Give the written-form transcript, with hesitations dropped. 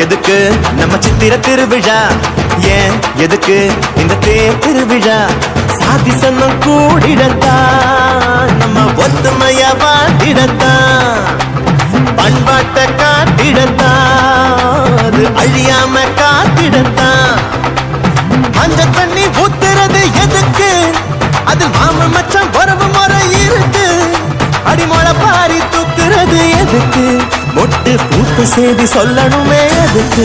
எதுக்கு நம்ம சித்திர திருவிழா, ஏன் எதுக்கு இந்த தேர் திருவிழா, சாதி சன்னம் கூடிடத்தான், நம்ம ஒத்துமையா வாழ்ந்திடத்தான், பண்பாட்டை காட்டிடத்தான், அது அழியாம காத்திடத்தான். மஞ்ச தண்ணி ஊத்துறது எதுக்கு, அது மாம மச்சான் உறவு முறை இருக்கு, அடிமொழ பாரி தூக்குறது எதுக்கு, மொட்டு பூத்த செய்தி சொல்லணுமே எதுக்கு.